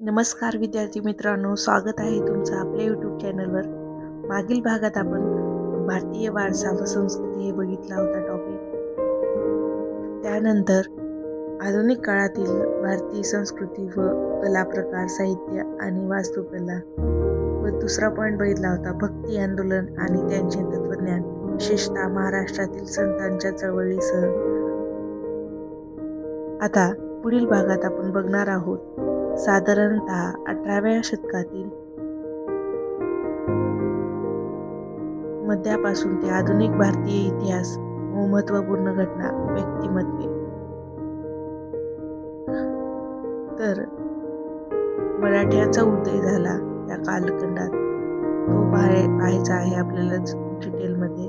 नमस्कार विद्यार्थी मित्रांनो, स्वागत आहे तुमचं आपल्या यूट्यूब चॅनलवर. मागील भागात आपण भारतीय वारसा व संस्कृती हे बघितला होता टॉपिक. त्यानंतर आधुनिक काळातील भारतीय संस्कृती व कला प्रकार, साहित्य आणि वास्तुकला व दुसरा पॉईंट बघितला होता भक्ती आंदोलन आणि त्यांचे तत्वज्ञान, विशेषतः महाराष्ट्रातील संतांच्या चळवळीसह. आता पुढील भागात आपण बघणार आहोत साधारणतः 18व्या शतकातील मध्यापासून ते आधुनिक भारतीय इतिहास व महत्त्वपूर्ण घटना, व्यक्तिमत्वे. तर मराठ्यांचा उदय झाला या कालखंडात, तो पाहायचा आहे आपल्याला डिटेलमध्ये.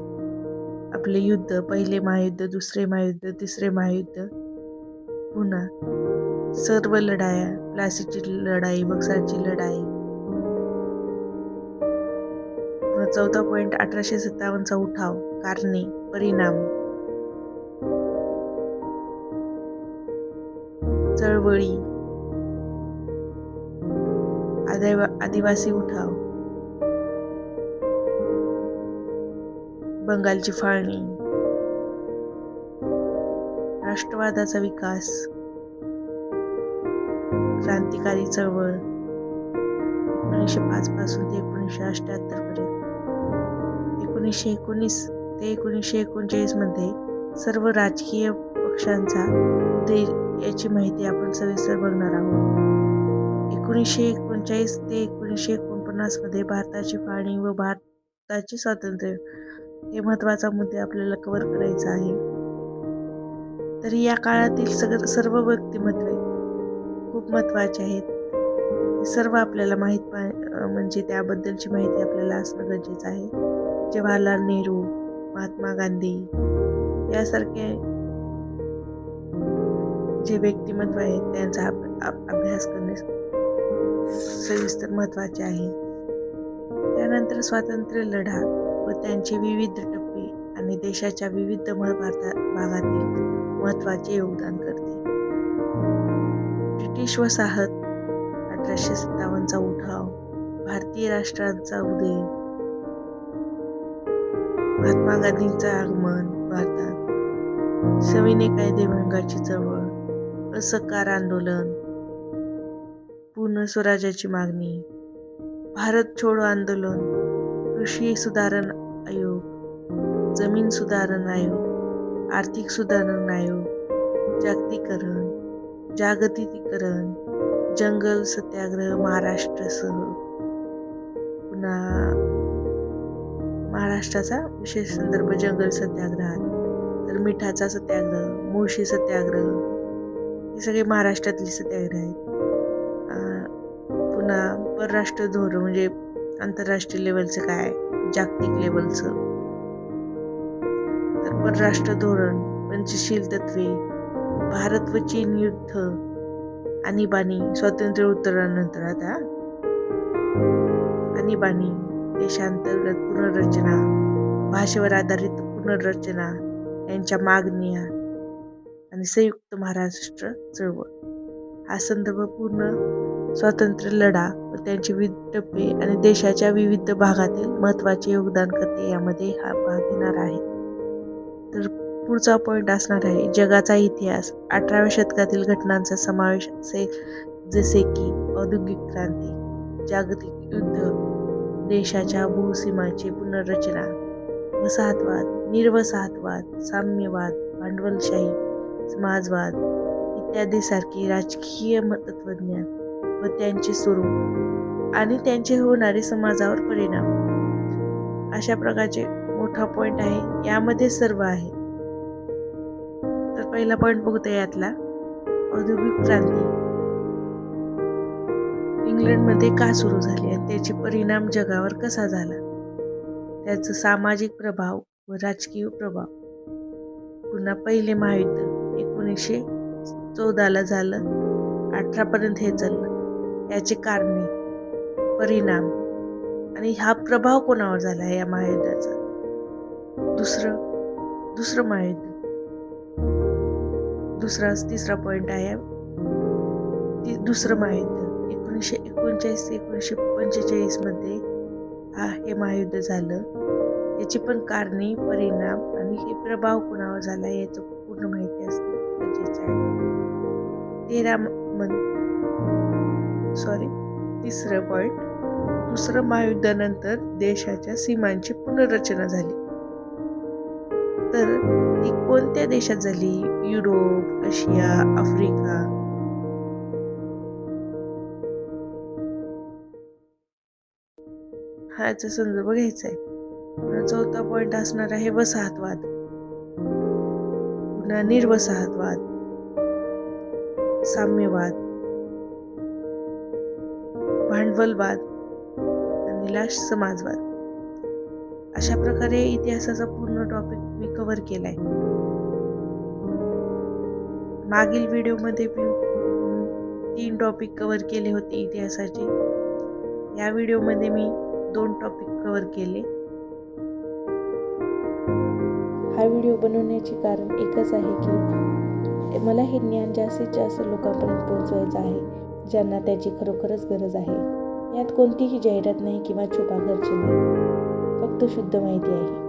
आपले युद्ध, पहिले महायुद्ध, दुसरे महायुद्ध, तिसरे महायुद्ध, पुन्हा सर्व लढाया, प्लासीची लढाई, बक्सरची लढाई. 14 पॉईंट 1857चा उठाव, कारणे, परिणाम, चळवळी, आदिवासी उठाव, बंगालची फाळणी, राष्ट्रवादाचा विकास, क्रांतिकारी चळवळ 1905 पासून ते 1978 पर्यंत. 1919 ते 1939 मध्ये सर्व राजकीय पक्षांचा उदय याची माहिती आपण सविस्तर बघणार आहोत. 1939 ते 1949 मध्ये भारताची फाळणी व भारताचे स्वातंत्र्य हे महत्त्वाचा मुद्दे आपल्याला कव्हर करायचा आहे. तर या काळातील सर्व व्यक्तिमत्वे खूप महत्त्वाचे आहेत. सर्व आपल्याला म्हणजे त्याबद्दलची माहिती आपल्याला असणं गरजेचं आहे. जवाहरलाल नेहरू, महात्मा गांधी यासारखे जे व्यक्तिमत्व आहेत त्यांचा अभ्यास करणे सविस्तर महत्त्वाचे आहे. त्यानंतर स्वातंत्र्य लढा व त्यांचे विविध टप्पे आणि देशाच्या विविध भागातील महत्त्वाचे योगदान करते. ब्रिटिश वसाहत, 1857चा उठाव, भारतीय राष्ट्राचा उदय, महात्मा गांधींचं आगमन भारतात, सविनय कायदेभंगाची चळवळ, असहकार आंदोलन, पूर्ण स्वराज्याची मागणी, भारत छोडो आंदोलन, कृषी सुधारण आयोग, जमीन सुधारण आयोग, आर्थिक सुधारण आयोग, जागतिकीकरण, जंगल सत्याग्रह महाराष्ट्रासह. पुन्हा महाराष्ट्राचा विशेष संदर्भ जंगल सत्याग्रहात, तर मिठाचा सत्याग्रह, मुळशी सत्याग्रह, हे सगळे महाराष्ट्रातले सत्याग्रह आहेत. पुन्हा परराष्ट्र धोरण म्हणजे आंतरराष्ट्रीय लेवलचं काय, जागतिक लेवलचं. तर परराष्ट्र धोरण, पंचशील तत्वे, भारत व चीन युद्ध, आणीबाणी, स्वातंत्र्य उत्तरानंतर आता आणीबाणी, देशांतर्गत पुनर्रचना, भाषेवर आधारित पुनर्रचना यांच्या मागण्या आणि संयुक्त महाराष्ट्र चळवळ. हा संदर्भ पूर्ण स्वातंत्र्य लढा व त्यांचे विविध टप्पे आणि देशाच्या विविध भागातील महत्त्वाचे योगदान करते यामध्ये हा भाग घेणार आहे. तर पुढचा पॉईंट असणार आहे जगाचा इतिहास. 18व्या शतकातील घटनांचा समावेश असेल, जसे की औद्योगिक क्रांती, जागतिक युद्ध, देशाच्या भूसीमाची पुनर्रचना, वसाहतवाद, निर्वसाहतवाद, साम्यवाद, भांडवलशाही, समाजवाद इत्यादी सारखी राजकीय तत्वज्ञान व त्यांचे स्वरूप आणि त्यांचे होणारे समाजावर परिणाम. अशा प्रकारचे मोठा पॉईंट आहे, यामध्ये सर्व आहे. तर पहिला पॉईंट बघूया यातला, औद्योगिक क्रांती इंग्लंडमध्ये का सुरू झाली आणि त्याचे परिणाम जगावर कसा झाला, त्याचा सामाजिक प्रभाव व राजकीय प्रभाव. पुन्हा पहिले महायुद्ध 1914ला झालं, 18 पर्यंत हे चाललं, याचे कारणे, परिणाम आणि हा प्रभाव कोणावर झाला या महायुद्धाचा. दुसरं महायुद्ध, तिसरा पॉईंट आहे दुसरं महायुद्ध 1939 ते 1945 मध्ये हे महायुद्ध झालं. याची पण कारणे, परिणाम आणि हे प्रभाव कोणावर झाला याचं पूर्ण माहिती असणं गरजेचं आहे. तिसरं पॉइंट, दुसरं महायुद्धानंतर देशाच्या सीमांची पुनर्रचना झाली. तर ती कोणत्या देशात झाली? युरोप, आशिया, आफ्रिका. हा याचा संदर्भ घ्यायचा आहे. पुन्हा चौथा पॉइंट असणार आहे वसाहतवाद, पुन्हा निर्वसाहतवाद, साम्यवाद, भांडवलवाद आणि लास्ट समाजवाद. अशा प्रकारे इतिहासाचा पूर्ण टॉपिक मी कव्हर केलाय. मागील व्हिडिओमध्ये मी 3 टॉपिक कव्हर केले होते इतिहासाचे. या व्हिडिओमध्ये मी 2 टॉपिक कव्हर केले. हा व्हिडिओ बनवण्याचे कारण एकच आहे की मला हे ज्ञान जास्तीत जास्त लोकांपर्यंत पोहोचवायचं आहे, ज्यांना त्याची खरोखरच गरज आहे. यात कोणतीही जाहिरात नाही किंवा छुपा खर्च नाही, फक्त शुद्ध माहिती आहे.